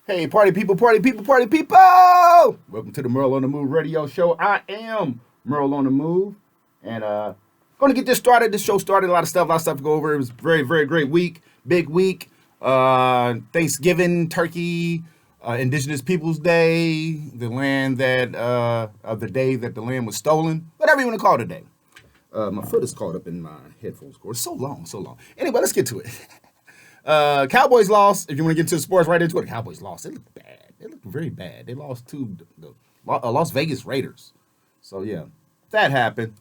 Hey, party people, party people, party people! Welcome to the Merle on the Move radio show. I am Merle on the Move, and going to get this started. This show started, a lot of stuff to go over. It was a very, very great week, big week. Thanksgiving, Turkey, Indigenous Peoples Day, the land that of the day that the land was stolen, whatever you want to call it today. My foot is caught up in my headphones cord. So long. Anyway, let's get to it. Cowboys lost. If you want to get into the sports right into it, the Cowboys lost. They look bad. They look very bad. They lost to the Las Vegas Raiders. So, yeah, that happened.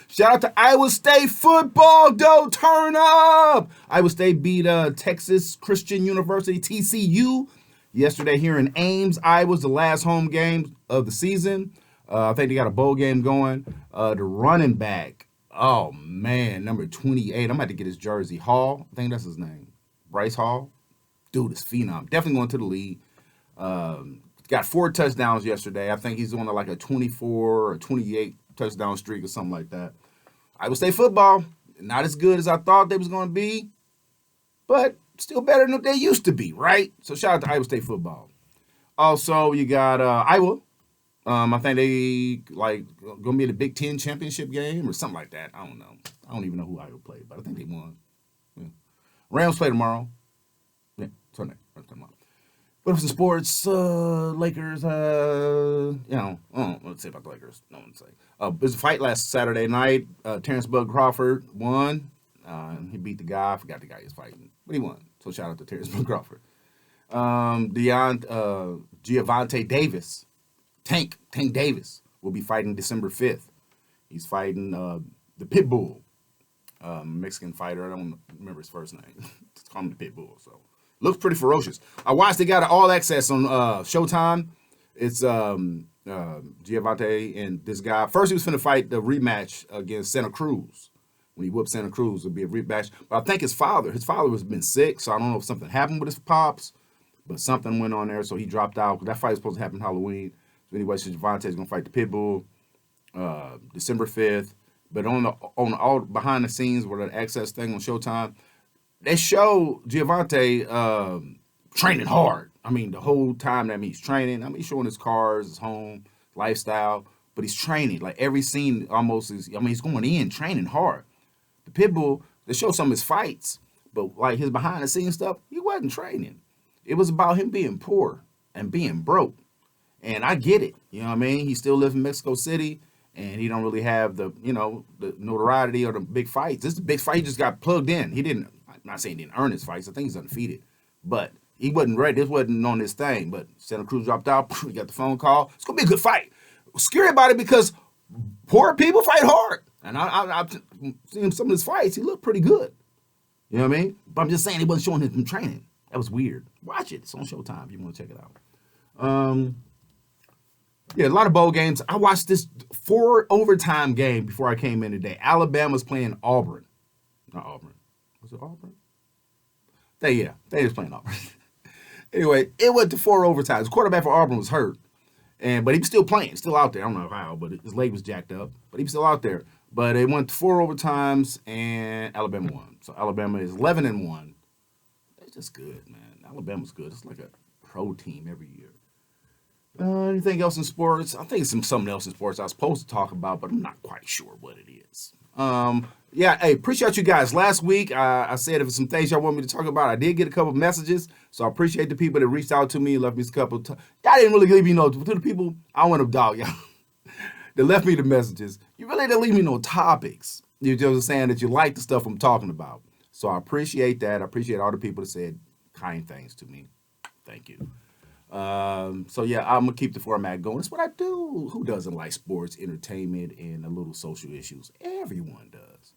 Shout out to Iowa State football, though. Turn up. Iowa State beat Texas Christian University, TCU, yesterday here in Ames. Iowa's the last home game of the season. I think they got a bowl game going. The running back. Oh, man, number 28. I'm about to get his jersey. Hall, I think that's his name. Bryce Hall. Dude is phenom. Definitely going to the league. Got 4 touchdowns yesterday. I think he's on like a 24 or 28 touchdown streak or something like that. Iowa State football, not as good as I thought they was going to be, but still better than they used to be, right? So shout out to Iowa State football. Also, you got Iowa. I think they gonna be in the Big Ten championship game or something like that. I don't know. I don't even know who Iowa played, but I think they won. Yeah. Rams play tomorrow. Yeah, Sunday. Tomorrow. But some sports, Lakers. Let's say about the Lakers. No one say. There's a fight last Saturday night. Terrence Bud Crawford won. He beat the guy. I forgot the guy he was fighting, but he won. So shout out to Terrence Bud Crawford. Giovanni Davis. Tank Davis will be fighting December 5th. He's fighting the Pitbull, Mexican fighter. I don't remember his first name. Just call him the Pitbull. So looks pretty ferocious. I watched. They got all access on Showtime. It's Giovanni and this guy. First, he was finna fight the rematch against Santa Cruz. When he whooped Santa Cruz, it'll be a rematch. But I think his father has been sick, so I don't know if something happened with his pops, but something went on there, so he dropped out. That fight was supposed to happen Halloween. Anyway, so Javante going to fight the Pitbull December 5th. But on all behind the scenes with the access thing on Showtime, they show Giovanni training hard. I mean, the whole time that he's training. I mean, he's showing his cars, his home, lifestyle, but he's training. Like every scene almost is, he's going in training hard. The Pitbull, they show some of his fights, but like his behind the scenes stuff, he wasn't training. It was about him being poor and being broke. And I get it, you know what I mean? He still lives in Mexico City, and he don't really have the notoriety or the big fights. This is a big fight. He just got plugged in. I'm not saying he didn't earn his fights. I think he's undefeated. But he wasn't ready. This wasn't on his thing. But Santa Cruz dropped out. We got the phone call. It's going to be a good fight. Scary about it because poor people fight hard. And I've seen some of his fights. He looked pretty good. You know what I mean? But I'm just saying he wasn't showing him training. That was weird. Watch it. It's on Showtime if you want to check it out. Yeah, a lot of bowl games. I watched this 4 overtime game before I came in today. Alabama's playing Auburn. Not Auburn. Was it Auburn? They was playing Auburn. Anyway, it went to 4 overtimes. The quarterback for Auburn was hurt, but he was still playing, still out there. I don't know how, but his leg was jacked up. But he was still out there. But it went to 4 overtimes, and Alabama won. So Alabama is 11-1. That's just good, man. Alabama's good. It's like a pro team every year. Anything else in sports? I think it's something else in sports I was supposed to talk about, but I'm not quite sure what it is. Hey, appreciate you guys. Last week, I said if it's some things y'all want me to talk about, I did get a couple of messages, so I appreciate the people that reached out to me and left me a couple of y'all didn't really leave me to the people, I want to dog y'all, that left me the messages. You really didn't leave me no topics. You're just saying that you like the stuff I'm talking about. So I appreciate that. I appreciate all the people that said kind things to me. Thank you. I'm gonna keep the format going. That's what I do. Who doesn't like sports, entertainment, and a little social issues? Everyone does.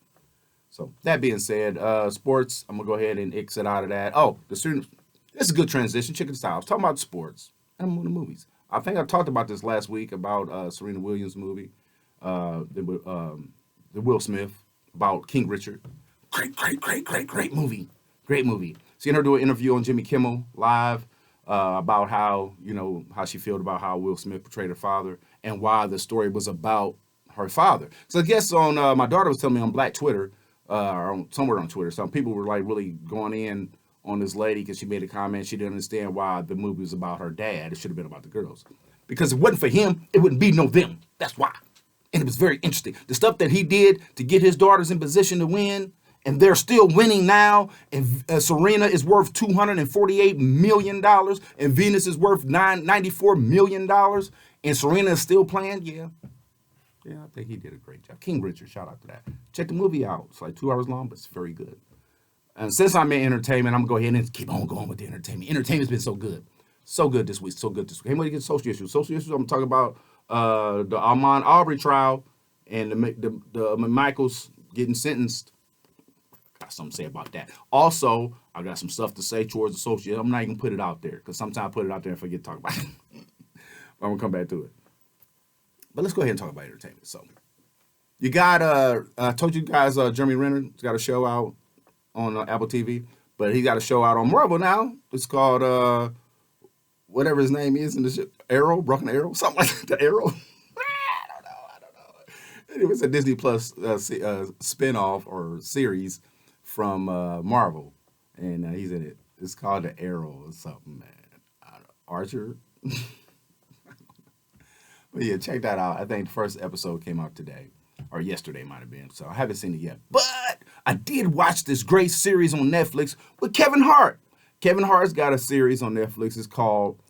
So that being said, sports, I'm gonna go ahead and exit out of that. Oh, the students, this is a good transition. Check this out. I was talking about sports and I'm on the movies. I think I talked about this last week about Serena Williams' movie, the Will Smith about King Richard. Great movie. Great movie. Seeing her do an interview on Jimmy Kimmel Live. About how she felt about how Will Smith portrayed her father and why the story was about her father. So I guess on my daughter was telling me on Black Twitter, or somewhere on Twitter, some people were like really going in on this lady because she made a comment. She didn't understand why the movie was about her dad. It should have been about the girls. Because if it wasn't for him, it wouldn't be no them. That's why. And it was very interesting. The stuff that he did to get his daughters in position to win, and they're still winning now. And Serena is worth $248 million, and Venus is worth $94 million, and Serena is still playing. Yeah, I think he did a great job. King Richard, shout out to that. Check the movie out. It's like 2 hours long, but it's very good. And since I'm in entertainment, I'm going to go ahead and keep on going with the entertainment. Entertainment's been so good. So good this week. So good this week. Hey, what do you get social issues? Social issues, I'm talking about the Ahmaud Arbery trial and the Michaels getting sentenced. Got something to say about that. Also, I got some stuff to say towards the social. I'm not even put it out there because sometimes I put it out there and forget to talk about it. I'm going to come back to it. But let's go ahead and talk about entertainment. So, you got, I told you guys, Jeremy Renner's got a show out on Apple TV, but he got a show out on Marvel now. It's called, whatever his name is in the ship, Arrow, Broken Arrow, something like that, the Arrow. I don't know. It was a Disney Plus spinoff or series from Marvel, and he's in it. It's called the Arrow or something, man. I don't know. Archer. But yeah, check that out. I think the first episode came out today, or yesterday might have been. So I haven't seen it yet. But I did watch this great series on Netflix with Kevin Hart. Kevin Hart's got a series on Netflix. It's called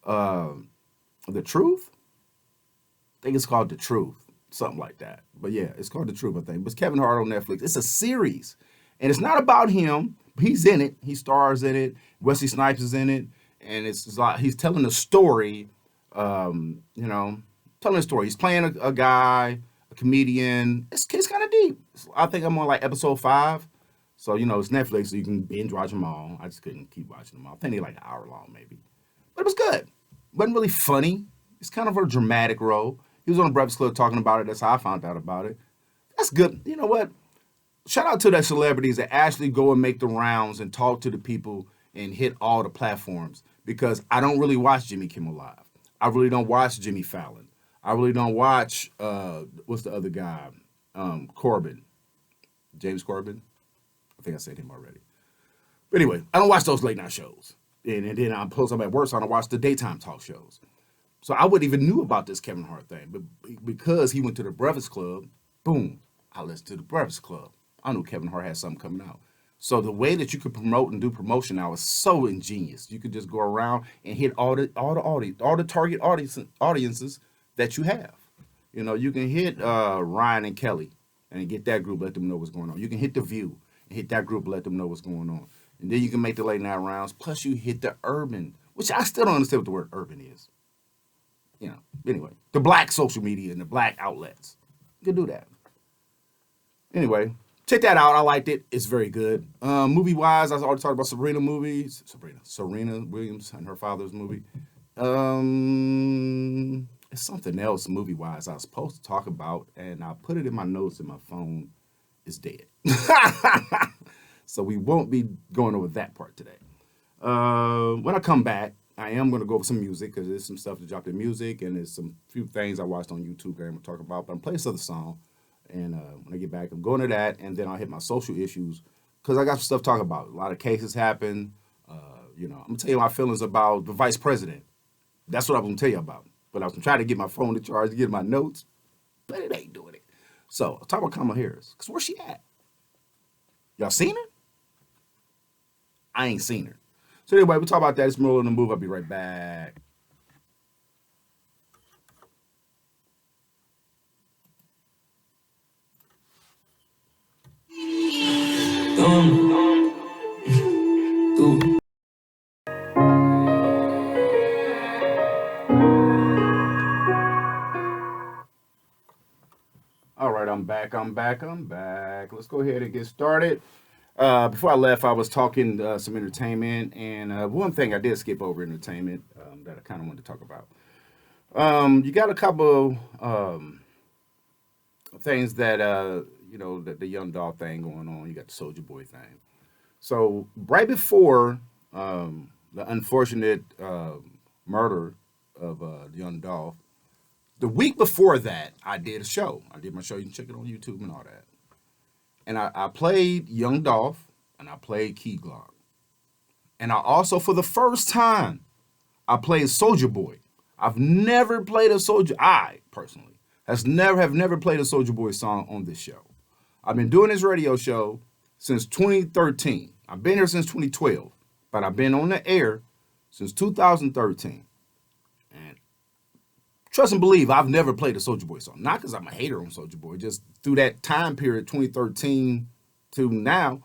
The Truth. I think it's called The Truth, something like that. But yeah, it's called The Truth, I think. But it's Kevin Hart on Netflix. It's a series, and it's not about him. He's in it. He stars in it. Wesley Snipes is in it, and it's like he's telling a story. Telling a story. He's playing a guy, a comedian. It's kind of deep. I think I'm on like episode 5. So, it's Netflix, so you can binge watch them all. I just couldn't keep watching them all. I think they're like an hour long, maybe. But it was good. It wasn't really funny. It's kind of a dramatic role. He was on the Breakfast Club talking about it. That's how I found out about it. That's good. You know what? Shout out to the celebrities that actually go and make the rounds and talk to the people and hit all the platforms. Because I don't really watch Jimmy Kimmel Live. I really don't watch Jimmy Fallon. I really don't watch, what's the other guy? Corbin. James Corbin. I think I said him already. But anyway, I don't watch those late night shows. And then I'm at work, so I don't watch the daytime talk shows. So I wouldn't even knew about this Kevin Hart thing. But because he went to the Breakfast Club, boom, I listened to the Breakfast Club. I knew Kevin Hart had something coming out. So the way that you could promote and do promotion now is so ingenious. You could just go around and hit all the target audiences that you have. You can hit Ryan and Kelly and get that group, let them know what's going on. You can hit The View and hit that group, let them know what's going on. And then you can make the late night rounds. Plus you hit the urban, which I still don't understand what the word urban is. Anyway, the black social media and the black outlets. You can do that. Anyway, check that out. I liked it. It's very good. Movie-wise, I already talked about Serena Williams and her father's movie. It's something else movie-wise I was supposed to talk about, and I put it in my notes and my phone is dead. So we won't be going over that part today. When I come back, I am going to go over some music because there's some stuff to drop in music, and there's some few things I watched on YouTube that I'm going to talk about. But I'm playing this other song, and when I get back, I'm going to that, and then I'll hit my social issues because I got some stuff to talk about. A lot of cases happen. I'm going to tell you my feelings about the vice president. That's what I'm going to tell you about. But I was trying to get my phone to charge to get my notes, but it ain't doing it. So I'll talk about Kamala Harris, because where's she at? Y'all seen her? I ain't seen her. So anyway, we'll talk about that. It's Merle on the Move. I'll be right back. All right, I'm back. Let's go ahead and get started. Before I left, I was talking some entertainment, and one thing I did skip over entertainment that I kind of wanted to talk about. You got a couple things that the Young Dog thing going on. You got the Soulja Boy thing. So right before the unfortunate murder of Young Dolph, The week before that, I did a show. I did my show. You can check it on YouTube and all that. And I played Young Dolph, and I played Key Glock. And I also, for the first time, I played Soulja Boy. I've never played a Soulja. I personally have never played a Soulja Boy song on this show. I've been doing this radio show since 2013. I've been here since 2012, but I've been on the air since 2013. And trust and believe, I've never played a Soulja Boy song. Not because I'm a hater on Soulja Boy, just through that time period, 2013 to now,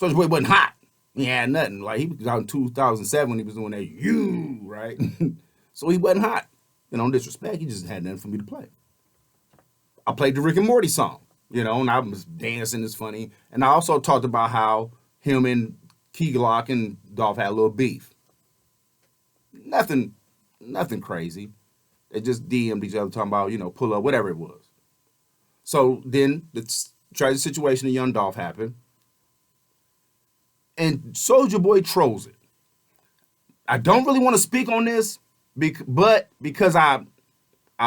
Soulja Boy wasn't hot. He had nothing. Like, he was out in 2007 when he was doing that, right? So he wasn't hot. And on disrespect, he just had nothing for me to play. I played the Rick and Morty song, and I was dancing, it's funny. And I also talked about how him and Key Glock and Dolph had a little beef. Nothing crazy. They just DM'd each other talking about, pull up, whatever it was. So then the tragic situation of Young Dolph happened. And Soulja Boy trolls it. I don't really want to speak on this, but because I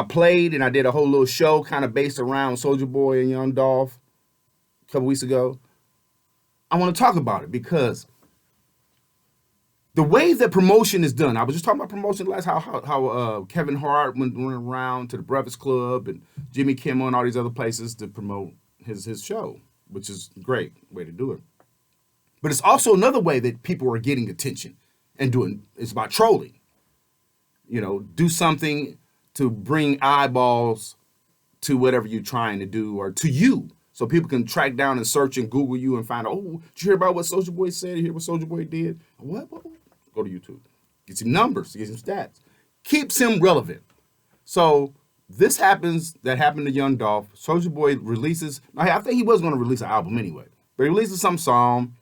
played and I did a whole little show kind of based around Soulja Boy and Young Dolph a couple weeks ago, I want to talk about it because the way that promotion is done, I was just talking about promotion last, how Kevin Hart went around to the Breakfast Club and Jimmy Kimmel and all these other places to promote his show, which is a great way to do it. But it's also another way that people are getting attention and it's about trolling. Do something to bring eyeballs to whatever you're trying to do or to you. So people can track down and search and Google you and find out, did you hear about what Soulja Boy said? You hear what Soulja Boy did? What? Go to YouTube. Get some numbers, get some stats. Keeps him relevant. So this happened to Young Dolph. Soulja Boy releases, I think he was going to release an album anyway, but he releases some song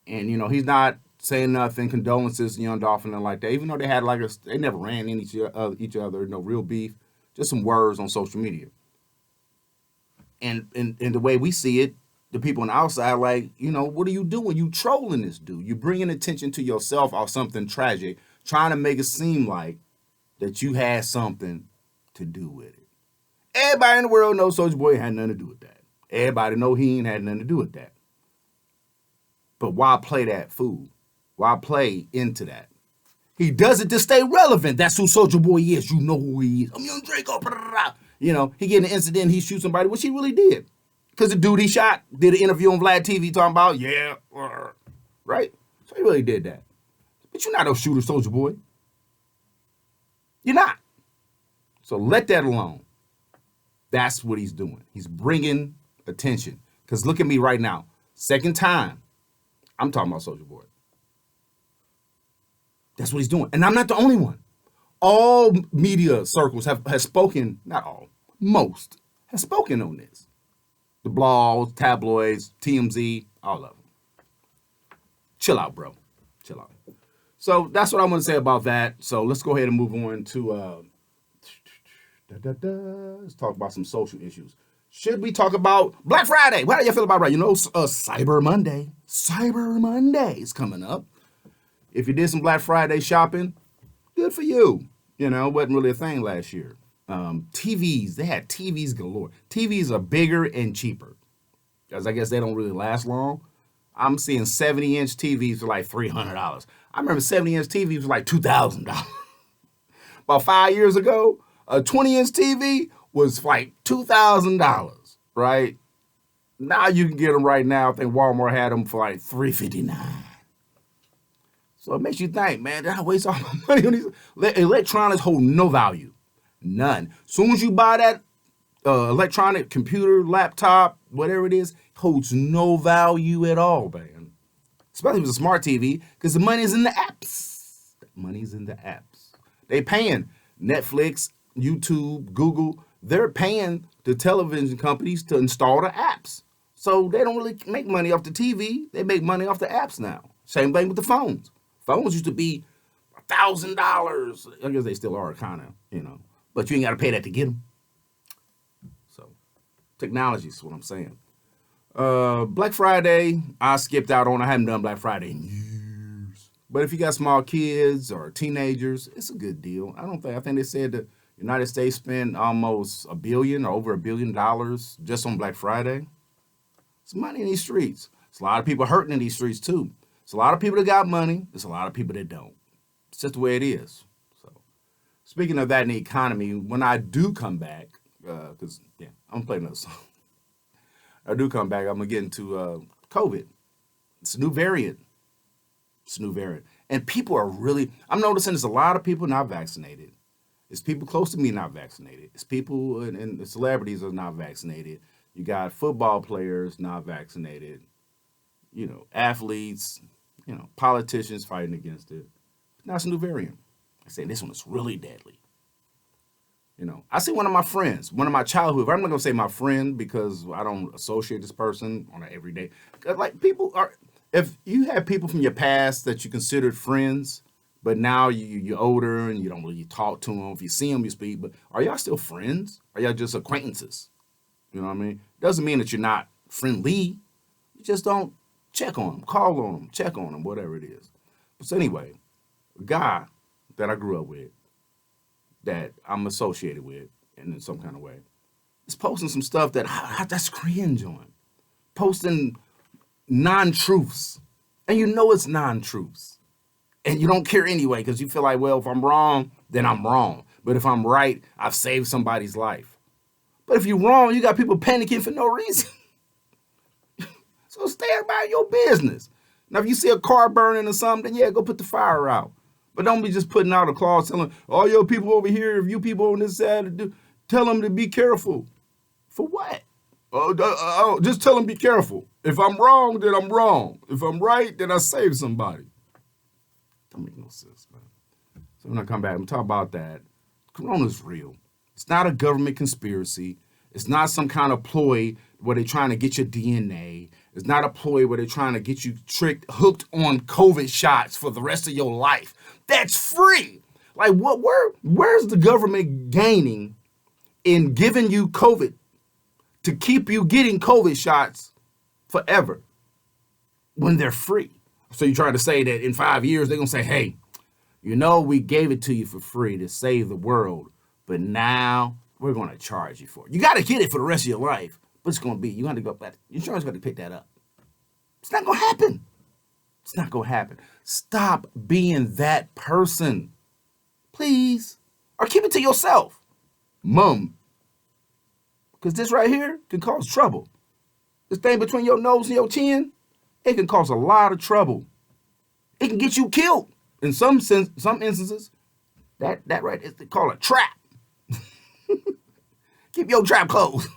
and, he's not saying nothing, condolences to Young Dolph and nothing like that, even though they had they never ran into each other, no real beef, just some words on social media. And the way we see it, the people on the outside, what are you doing? You trolling this dude. You bringing attention to yourself off something tragic, trying to make it seem like that you had something to do with it. Everybody in the world knows Soulja Boy had nothing to do with that. Everybody know he ain't had nothing to do with that. But why play that fool? Why play into that? He does it to stay relevant. That's who Soulja Boy is. You know who he is. I'm Young Draco. He get in an incident, he shoots somebody, which he really did. Because the dude he shot did an interview on Vlad TV talking about, right? So he really did that. But you're not no shooter, Soulja Boy. You're not. So let that alone. That's what he's doing. He's bringing attention. Because look at me right now. Second time, I'm talking about Soulja Boy. That's what he's doing. And I'm not the only one. All media circles have spoken, not all, most, have spoken on this. The blogs, tabloids, TMZ, all of them. Chill out, bro. Chill out. So that's what I'm going to say about that. So let's go ahead and move on to, let's talk about some social issues. Should we talk about Black Friday? How do you feel about it? Cyber Monday. Cyber Monday is coming up. If you did some Black Friday shopping, good for you. Wasn't really a thing last year. TVs, they had TVs galore. TVs are bigger and cheaper. Because I guess they don't really last long. I'm seeing 70-inch TVs for like $300. I remember 70-inch TVs was like $2,000. About 5 years ago, a 20-inch TV was like $2,000, right? Now you can get them right now. I think Walmart had them for like $359. So it makes you think, man, did I waste all my money on these? Electronics hold no value. None. Soon as you buy that electronic computer, laptop, whatever it is, holds no value at all, man. Especially if it's a smart TV, because the money's in the apps. The money's in the apps. They paying Netflix, YouTube, Google. They're paying the television companies to install the apps. So they don't really make money off the TV. They make money off the apps now. Same thing with the phones. Phones used to be $1,000. I guess they still are, kind of, But you ain't got to pay that to get them. So, technology is what I'm saying. Black Friday, I skipped out on. I haven't done Black Friday in years. But if you got small kids or teenagers, it's a good deal. I think they said that, United States spent almost a billion or over $1 billion just on Black Friday. It's money in these streets. It's a lot of people hurting in these streets too. It's a lot of people that got money. It's a lot of people that don't. It's just the way it is. So, speaking of that in the economy, when I do come back, because I'm gonna play another song. I do come back, I'm gonna get into COVID. It's a new variant. And people are really, I'm noticing there's a lot of people not vaccinated. It's people close to me not vaccinated. It's people and celebrities are not vaccinated. You got football players not vaccinated. Athletes, politicians fighting against it. Now it's a new variant. I say this one is really deadly. I see one of my friends, one of my childhood. I'm not gonna say my friend because I don't associate this person on an everyday. Like people are, if you have people from your past that you considered friends, but now you're older and you don't really talk to them. If you see them, you speak. But are y'all still friends? Are y'all just acquaintances? You know what I mean? Doesn't mean that you're not friendly. You just don't check on them, call on them, check on them, whatever it is. So anyway, a guy that I grew up with, that I'm associated with in some kind of way, is posting some stuff that's cringe on. Posting non-truths. And you know it's non-truths. And you don't care anyway because you feel like, well, if I'm wrong, then I'm wrong. But if I'm right, I've saved somebody's life. But if you're wrong, you got people panicking for no reason. So stay about your business. Now, if you see a car burning or something, then go put the fire out. But don't be just putting out a clause telling all your people over here, if you people on this side, tell them to be careful. For what? Just tell them be careful. If I'm wrong, then I'm wrong. If I'm right, then I saved somebody. Don't make no sense, man. So when I come back, I'm talking about that. Corona's real. It's not a government conspiracy. It's not some kind of ploy where they're trying to get your DNA. It's not a ploy where they're trying to get you hooked on COVID shots for the rest of your life. That's free. Like where's the government gaining in giving you COVID to keep you getting COVID shots forever when they're free? So you're trying to say that in 5 years, they're going to say, hey, we gave it to you for free to save the world, but now we're going to charge you for it. You got to get it for the rest of your life, but it's going to be, you got to go back. Insurance got to pick that up. It's not going to happen. It's not going to happen. Stop being that person, please, or keep it to yourself, mum. Because this right here can cause trouble. This thing between your nose and your chin, it can cause a lot of trouble. It can get you killed in some instances. That right is called a trap. Keep your trap closed.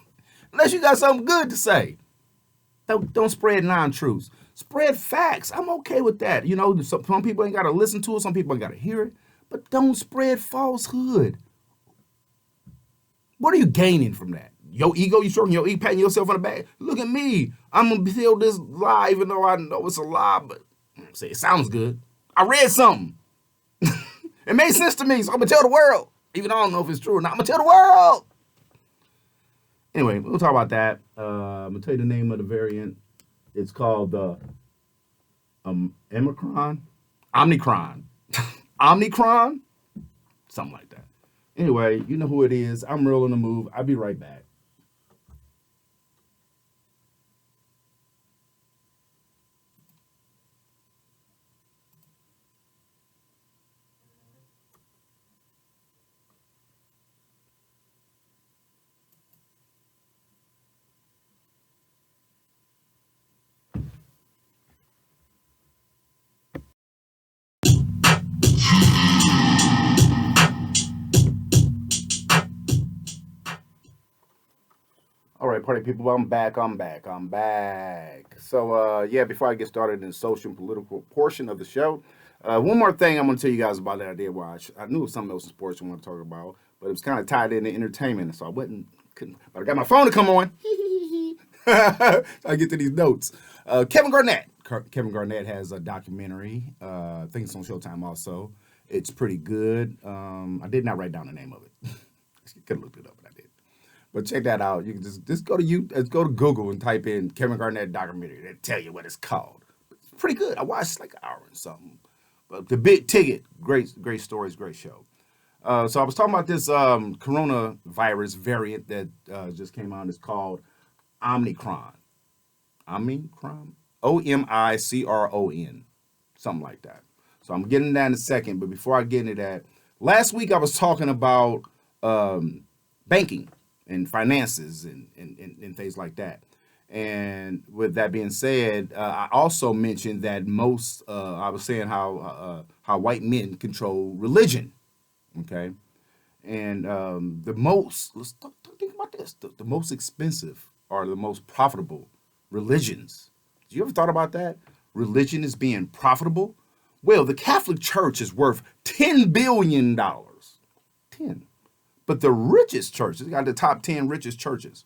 Unless you got something good to say. Don't spread non-truths. Spread facts. I'm okay with that. Some people ain't got to listen to it. Some people ain't got to hear it. But don't spread falsehood. What are you gaining from that? Your ego, you stroking your ego, patting yourself on the back. Look at me. I'm going to tell this lie even though I know it's a lie, but say it sounds good. I read something. It made sense to me, so I'm going to tell the world. Even though I don't know if it's true or not, I'm going to tell the world. Anyway, we'll talk about that. I'm going to tell you the name of the variant. It's called Omicron. Omicron? Something like that. Anyway, you know who it is. I'm Real on the Move. I'll be right back. All right, party people, I'm back. So, before I get started in the social and political portion of the show, one more thing I'm going to tell you guys about that I did watch. I knew it was something else in sports I want to talk about, but it was kind of tied into entertainment, so couldn't. But I got my phone to come on. So I get to these notes. Kevin Garnett has a documentary. I think it's on Showtime also. It's pretty good. I did not write down the name of it. I could have looked it up, but I did. But check that out. You can just go to Google and type in Kevin Garnett documentary. They'll tell you what it's called. It's pretty good. I watched like an hour and something. But the big ticket, great stories, great show. So I was talking about this coronavirus variant that just came out. It's called Omicron. Omicron? Omicron. Something like that. So I'm getting that in a second. But before I get into that, last week I was talking about banking and finances and things like that. And with that being said, I also mentioned that I was saying how white men control religion. Okay. And think about this. The most expensive or the most profitable religions. Do you ever thought about that? Religion is being profitable? Well, the Catholic Church is worth $10 billion. 10. But the richest churches, got the top 10 richest churches.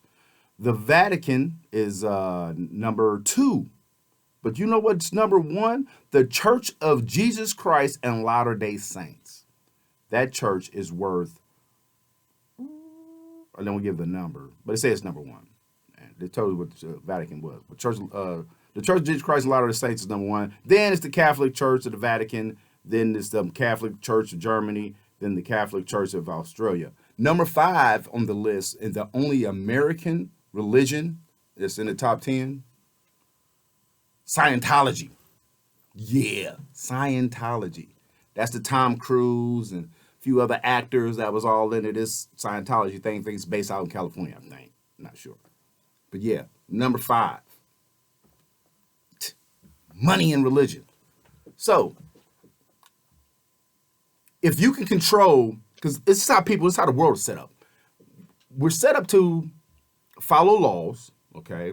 The Vatican is number 2. But you know what's number 1? The Church of Jesus Christ and Latter-day Saints. That church is worth, I don't give the number, but it says it's number 1. And they told you what the Vatican was. But the Church of Jesus Christ and Latter-day Saints is number 1. Then it's the Catholic Church of the Vatican. Then it's the Catholic Church of Germany. Then the Catholic Church of Australia. Number 5 on the list, and the only American religion that's in the top 10, Scientology. Yeah, Scientology. That's the Tom Cruise and a few other actors that was all into this Scientology thing. I think it's based out in California, I think. I'm not sure. But yeah, number 5. Money and religion. So, if you can control, because it's how the world is set up. We're set up to follow laws, okay?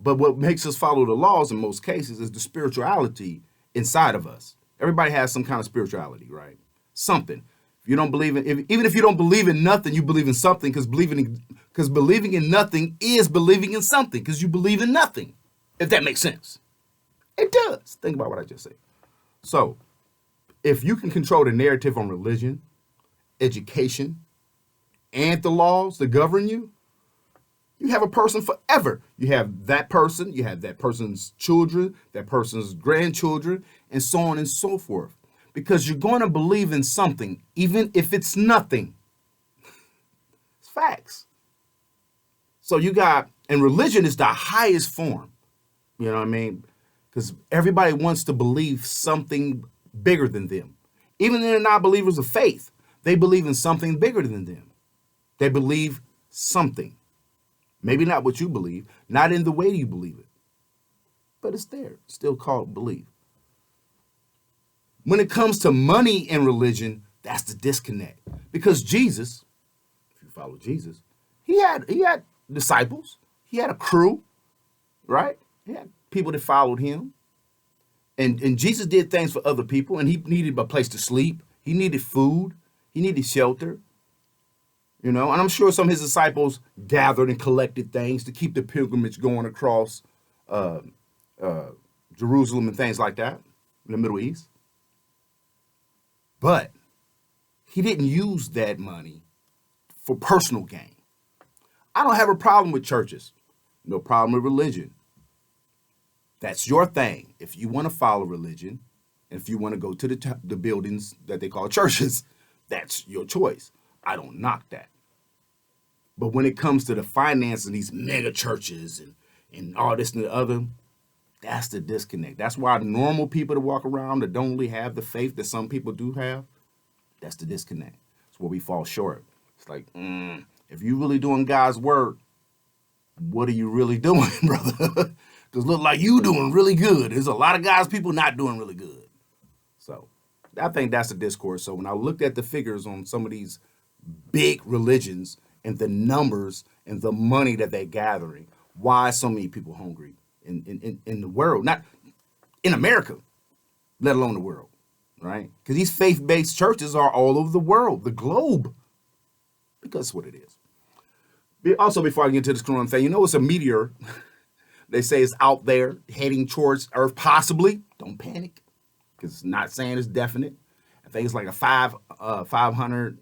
But what makes us follow the laws in most cases is the spirituality inside of us. Everybody has some kind of spirituality, right? Something. If you don't believe in, even if you don't believe in nothing, you believe in something, because believing in nothing is believing in something, because you believe in nothing. If that makes sense. It does. Think about what I just said. So, if you can control the narrative on religion, education, and the laws that govern you, you have a person forever. You have that person's children, that person's grandchildren, and so on and so forth. Because you're going to believe in something, even if it's nothing. It's facts. So and religion is the highest form. You know what I mean? Because everybody wants to believe something bigger than them. Even if they're not believers of faith, they believe in something bigger than them. They believe something. Maybe not what you believe, not in the way you believe it. But it's there. It's still called belief. When it comes to money and religion, that's the disconnect. Because Jesus, if you follow Jesus, he had disciples. He had a crew, right? He had people that followed him. And Jesus did things for other people, and he needed a place to sleep. He needed food. He needed shelter. You know, and I'm sure some of his disciples gathered and collected things to keep the pilgrimage going across Jerusalem and things like that in the Middle East. But he didn't use that money for personal gain. I don't have a problem with churches. No problem with religion. That's your thing. If you want to follow religion, and if you want to go to the buildings that they call churches, that's your choice. I don't knock that. But when it comes to the finance of these mega churches and all this and the other, that's the disconnect. That's why normal people that walk around that don't really have the faith that some people do have, that's the disconnect. It's where we fall short. It's like, if you really doing God's work, what are you really doing, brother? Because look like you doing really good. There's a lot of God's people not doing really good. So I think that's the discourse. So when I looked at the figures on some of these big religions and the numbers and the money that they're gathering, why so many people hungry in the world, not in America, let alone the world, right? Because these faith-based churches are all over the world, the globe, because that's what it is. Also, before I get into this corona thing, it's a meteor. They say it's out there heading towards Earth, possibly. Don't panic, because it's not saying it's definite. I think it's like a 500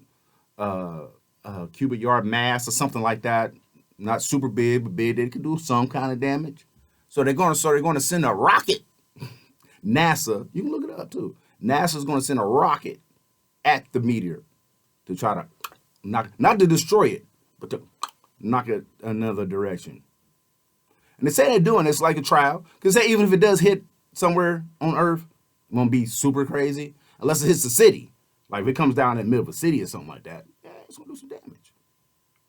cubic yard mass or something like that. Not super big, but big. It can do some kind of damage. So they're going to send a rocket. NASA, you can look it up too. NASA's going to send a rocket at the meteor to try to not to destroy it, but to knock it another direction. And they say they're doing this like a trial, because even if it does hit somewhere on Earth, it won't be super crazy, unless it hits the city. Like if it comes down in the middle of a city or something like that, yeah, it's gonna do some damage.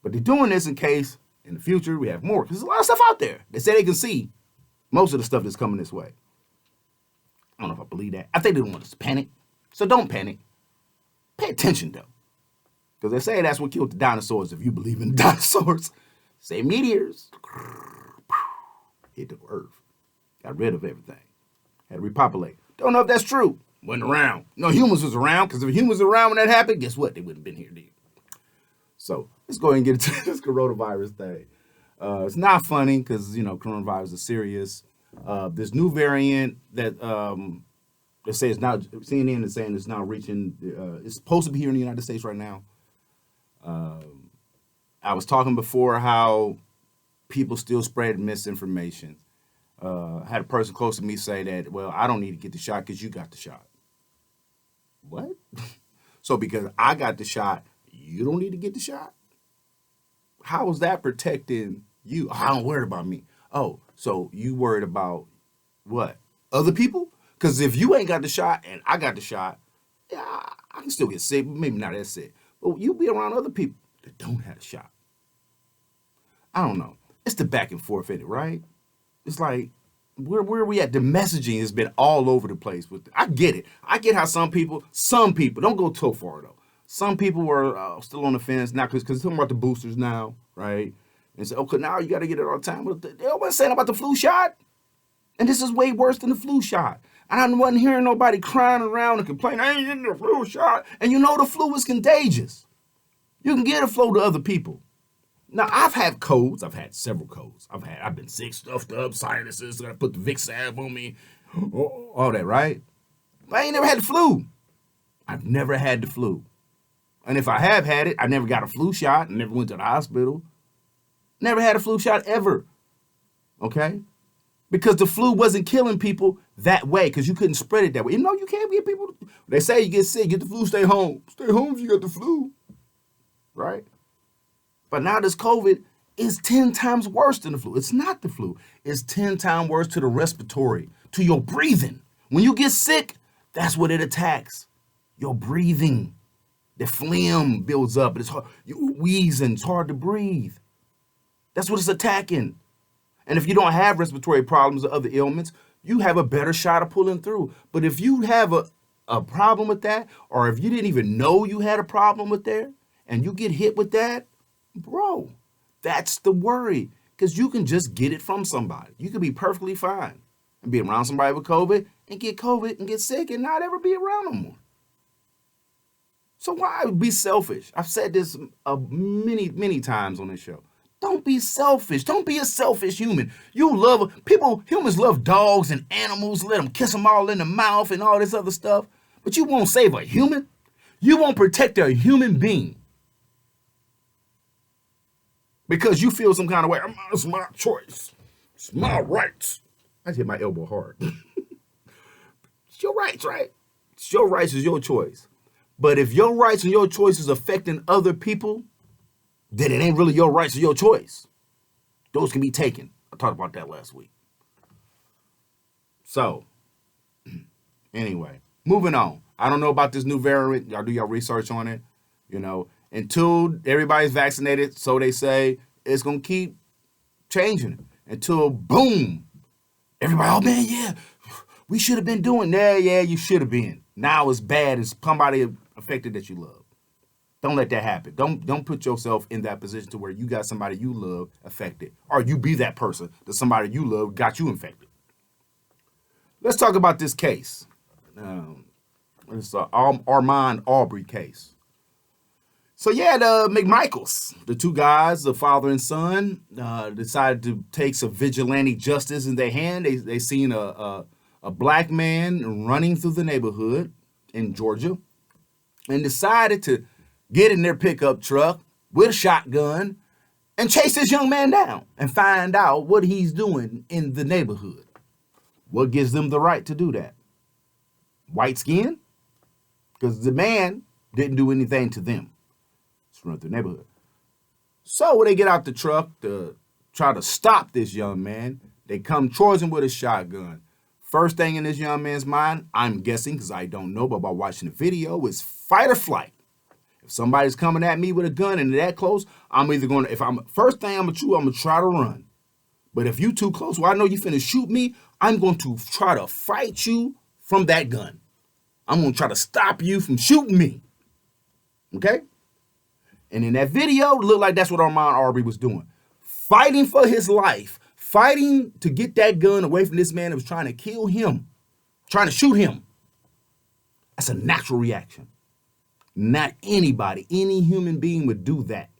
But they're doing this in case in the future we have more, because there's a lot of stuff out there. They say they can see most of the stuff that's coming this way. I don't know if I believe that. I think they don't want us to panic. So don't panic. Pay attention though. Because they say that's what killed the dinosaurs. If you believe in dinosaurs, say meteors hit the earth. Got rid of everything. Had to repopulate. Don't know if that's true. Wasn't around. No humans was around, because if humans were around when that happened, guess what? They wouldn't have been here then. So let's go ahead and get into this coronavirus thing. It's not funny because, coronavirus is serious. This new variant that they say it's now, CNN is saying it's now reaching, it's supposed to be here in the United States right now. I was talking before how people still spread misinformation. I had a person close to me say that, well, I don't need to get the shot because you got the shot. What? So because I got the shot, you don't need to get the shot? How is that protecting you? I don't worry about me. Oh, so you worried about what? Other people? Because if you ain't got the shot and I got the shot, yeah, I can still get sick, but maybe not as sick. But you be around other people that don't have the shot. I don't know. It's the back and forth in it, right? It's like, where are we at? The messaging has been all over the place. I get it. I get how some people, don't go too far though. Some people were still on the fence now because talking about the boosters now, right? And say, okay, now you got to get it all the time. But they always saying about the flu shot. And this is way worse than the flu shot. And I wasn't hearing nobody crying around and complaining, I ain't getting the flu shot. And the flu is contagious. You can get a flu to other people. Now, I've had colds. I've had several colds. I've been sick, stuffed up, sinuses, got to put the Vicks salve on me, all that, right? But I ain't never had the flu. I've never had the flu. And if I have had it, I never got a flu shot. I never went to the hospital. Never had a flu shot ever. Okay? Because the flu wasn't killing people that way, because you couldn't spread it that way. You can't get people. They say you get sick, get the flu, stay home. Stay home if you got the flu. Right? But now this COVID is 10 times worse than the flu. It's not the flu. It's 10 times worse to the respiratory, to your breathing. When you get sick, that's what it attacks. Your breathing. The phlegm builds up. It's hard. You wheezing. It's hard to breathe. That's what it's attacking. And if you don't have respiratory problems or other ailments, you have a better shot of pulling through. But if you have a problem with that, or if you didn't even know you had a problem with that, and you get hit with that, bro, that's the worry. Because you can just get it from somebody. You can be perfectly fine and be around somebody with COVID and get COVID and get sick and not ever be around no more. So why be selfish? I've said this many, many times on this show. Don't be selfish. Don't be a selfish human. Humans love dogs and animals. Let them kiss them all in the mouth and all this other stuff. But you won't save a human. You won't protect a human being. Because you feel some kind of way. It's my choice. It's my rights. I just hit my elbow hard. It's your rights, right? It's your rights is your choice. But if your rights and your choice is affecting other people, then it ain't really your rights or your choice. Those can be taken. I talked about that last week. So, anyway, moving on. I don't know about this new variant. Y'all do your research on it. Until everybody's vaccinated, so they say, it's going to keep changing. Until, boom, everybody, oh man, yeah, we should have been doing that. Yeah, you should have been. Now it's bad. It's somebody affected that you love. Don't let that happen. Don't put yourself in that position to where you got somebody you love affected, or you be that person that somebody you love got you infected. Let's talk about this case. It's Armand Aubrey case. So yeah, the McMichaels, the two guys, the father and son, decided to take some vigilante justice in their hand. They seen a black man running through the neighborhood in Georgia and decided to get in their pickup truck with a shotgun and chase this young man down and find out what he's doing in the neighborhood. What gives them the right to do that? White skin? Because the man didn't do anything to them. run through the neighborhood. So when they get out the truck to try to stop this young man, they come towards him with a shotgun. First thing in this young man's mind, I'm guessing because I don't know, but by watching the video, is fight or flight. If somebody's coming at me with a gun and they're that close, I'm either going to, first thing I'm going to try to run. But if you too close, well, I know you finna shoot me, I'm going to try to fight you from that gun. I'm going to try to stop you from shooting me. Okay? And in that video, it looked like that's what Ahmaud Arbery was doing. Fighting for his life. Fighting to get that gun away from this man that was trying to kill him. Trying to shoot him. That's a natural reaction. Not anybody, any human being would do that.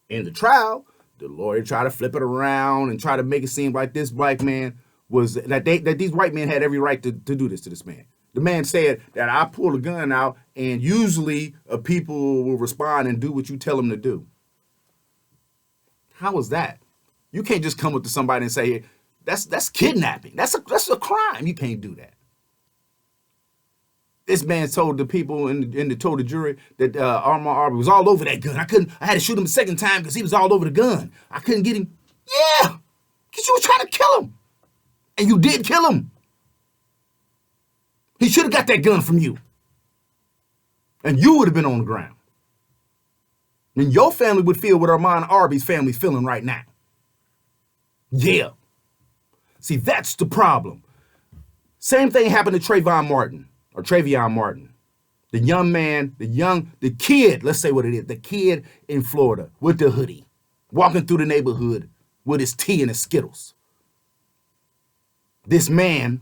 In the trial, the lawyer tried to flip it around and try to make it seem like this black man was, that these white men had every right to do this to this man. The man said that I pull a gun out and usually people will respond and do what you tell them to do. How is that? You can't just come up to somebody and say, that's kidnapping. That's a crime. You can't do that. This man told the people and told the jury that Ahmaud Arbery was all over that gun. I had to shoot him a second time because he was all over the gun. I couldn't get him. Yeah, because you were trying to kill him. And you did kill him. He should have got that gun from you. And you would have been on the ground. And your family would feel what Ahmaud Arbery's family's feeling right now. Yeah. See, that's the problem. Same thing happened to Trayvon Martin. The young man, the kid, let's say what it is, the kid in Florida with the hoodie, walking through the neighborhood with his tea and his Skittles. This man,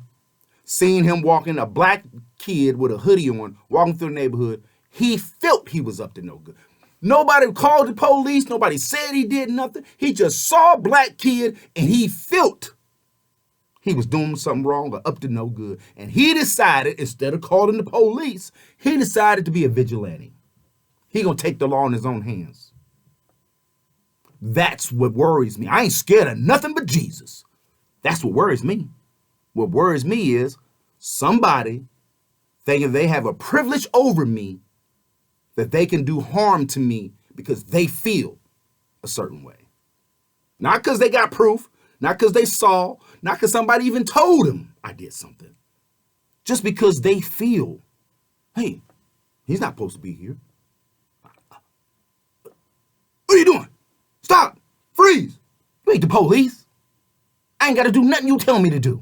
seeing him walking, a black kid with a hoodie on, walking through the neighborhood, he felt he was up to no good. Nobody called the police. Nobody said he did nothing. He just saw a black kid and he felt he was doing something wrong or up to no good. And he decided, instead of calling the police, he decided to be a vigilante. He gonna take the law in his own hands. That's what worries me. I ain't scared of nothing but Jesus. That's what worries me. What worries me is somebody thinking they have a privilege over me that they can do harm to me because they feel a certain way. Not because they got proof, not because they saw, not because somebody even told them I did something. Just because they feel, hey, he's not supposed to be here. What are you doing? Stop. Freeze. You ain't the police. I ain't got to do nothing you tell me to do.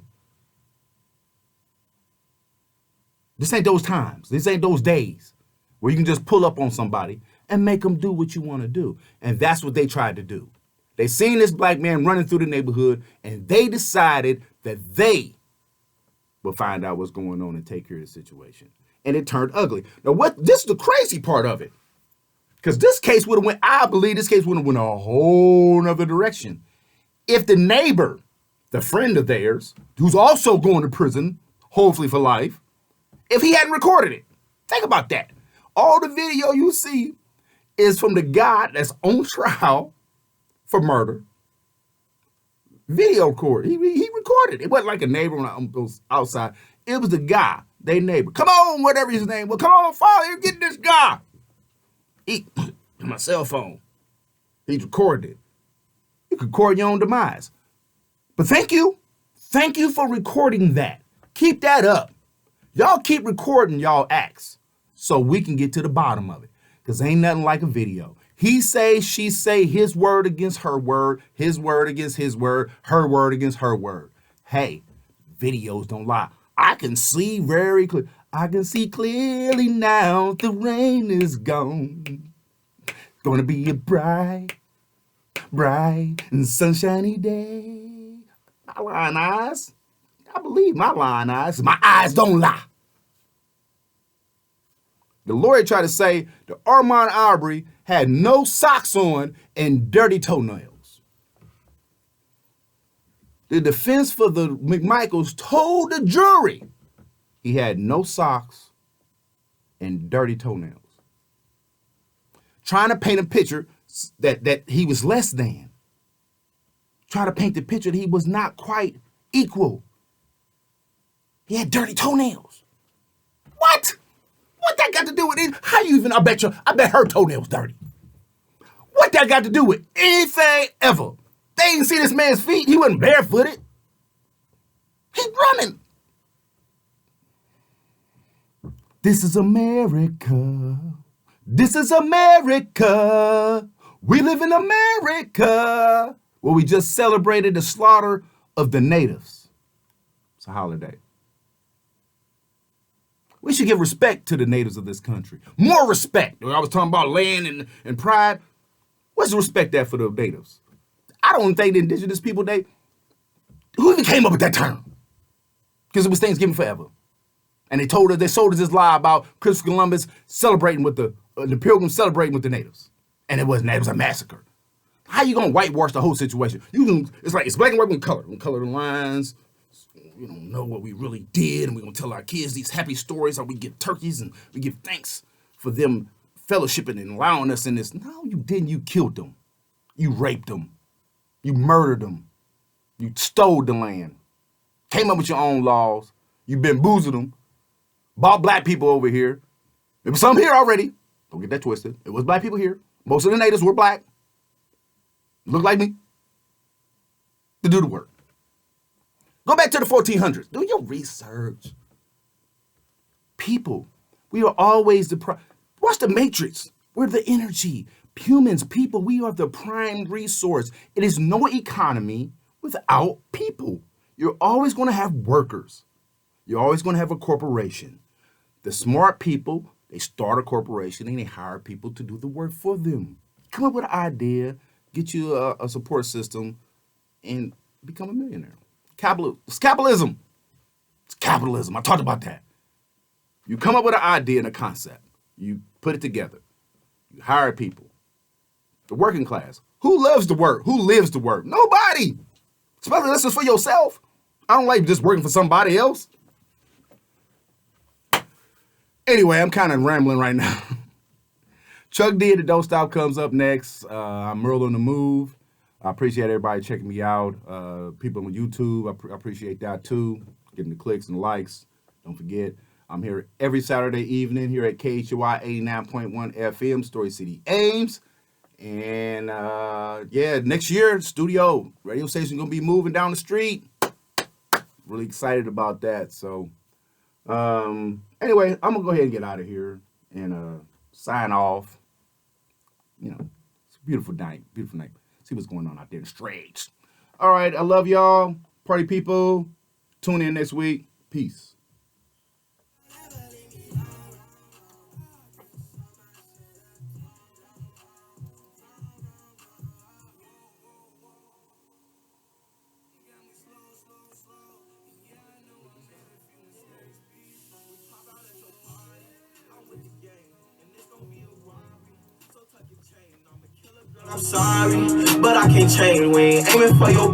This ain't those times. This ain't those days where you can just pull up on somebody and make them do what you want to do. And that's what they tried to do. They seen this black man running through the neighborhood and they decided that they would find out what's going on and take care of the situation. And it turned ugly. Now, this is the crazy part of it. Because this case would have went, I believe this case would have went a whole nother direction. If the neighbor, the friend of theirs, who's also going to prison, hopefully for life, if he hadn't recorded it. Think about that. All the video you see is from the guy that's on trial for murder. Video record. He recorded. It wasn't like a neighbor on those outside. It was the guy, their neighbor. Come on, whatever his name was. Come on, father, get this guy. My cell phone. He recorded it. You could record your own demise. But thank you. Thank you for recording that. Keep that up. Y'all keep recording y'all acts so we can get to the bottom of it. Because ain't nothing like a video. He say, she say, his word against her word, his word against his word, her word against her word. Hey, videos don't lie. I can see very clear. I can see clearly now the rain is gone. It's gonna be a bright and sunshiny day. My lying eyes. I believe my lying eyes. My eyes don't lie. The lawyer tried to say that Ahmaud Arbery had no socks on and dirty toenails. The defense for the McMichaels told the jury he had no socks and dirty toenails. Trying to paint a picture that he was less than. Trying to paint the picture that he was not quite equal. He had dirty toenails. What? What that got to do with it? How you even, I bet her toenails dirty. What that got to do with anything ever? They ain't see this man's feet. He wasn't barefooted. He's running. This is America. This is America. We live in America. Well, we just celebrated the slaughter of the natives. It's a holiday. We should give respect to the natives of this country. More respect. I was talking about land and pride. What's the respect there for the natives? I don't think the indigenous people, who even came up with that term? Because it was Thanksgiving forever. And they sold us this lie about Christopher Columbus celebrating with the Pilgrims celebrating with the natives. And it was a massacre. How you gonna whitewash the whole situation? It's black and white with color. We color the lines. We don't know what we really did, and we're gonna tell our kids these happy stories, how we give turkeys and we give thanks for them fellowshipping and allowing us in this. No, you didn't. You killed them. You raped them. You murdered them. You stole the land. Came up with your own laws. You bamboozled them. Bought black people over here. There was some here already. Don't get that twisted. It was black people here. Most of the natives were black. Look like me. To do the work. Go back to the 1400s. Do your research. People, we are always watch the Matrix. We're the energy. Humans, people, we are the prime resource. It is no economy without people. You're always going to have workers. You're always going to have a corporation. The smart people, they start a corporation and they hire people to do the work for them. Come up with an idea, get you a support system, and become a millionaire. It's capitalism. It's capitalism. I talked about that. You come up with an idea and a concept. You put it together. You hire people. The working class. Who loves to work? Who lives to work? Nobody. Especially this is for yourself. I don't like just working for somebody else. Anyway, I'm kind of rambling right now. Chuck D, the Don't Stop comes up next. I'm Merle on the Move. I appreciate everybody checking me out. People on YouTube, I appreciate that too. Getting the clicks and likes. Don't forget, I'm here every Saturday evening here at KHY 89.1 FM, Story City, Ames. And next year, studio, radio station going to be moving down the street. Really excited about that. So, anyway, I'm going to go ahead and get out of here and sign off. You know, it's a beautiful night. Beautiful night. See what's going on out there in the streets. All right, I love y'all. Party people. Tune in next week. Peace. I'm sorry, but I can't change. We ain't aiming for your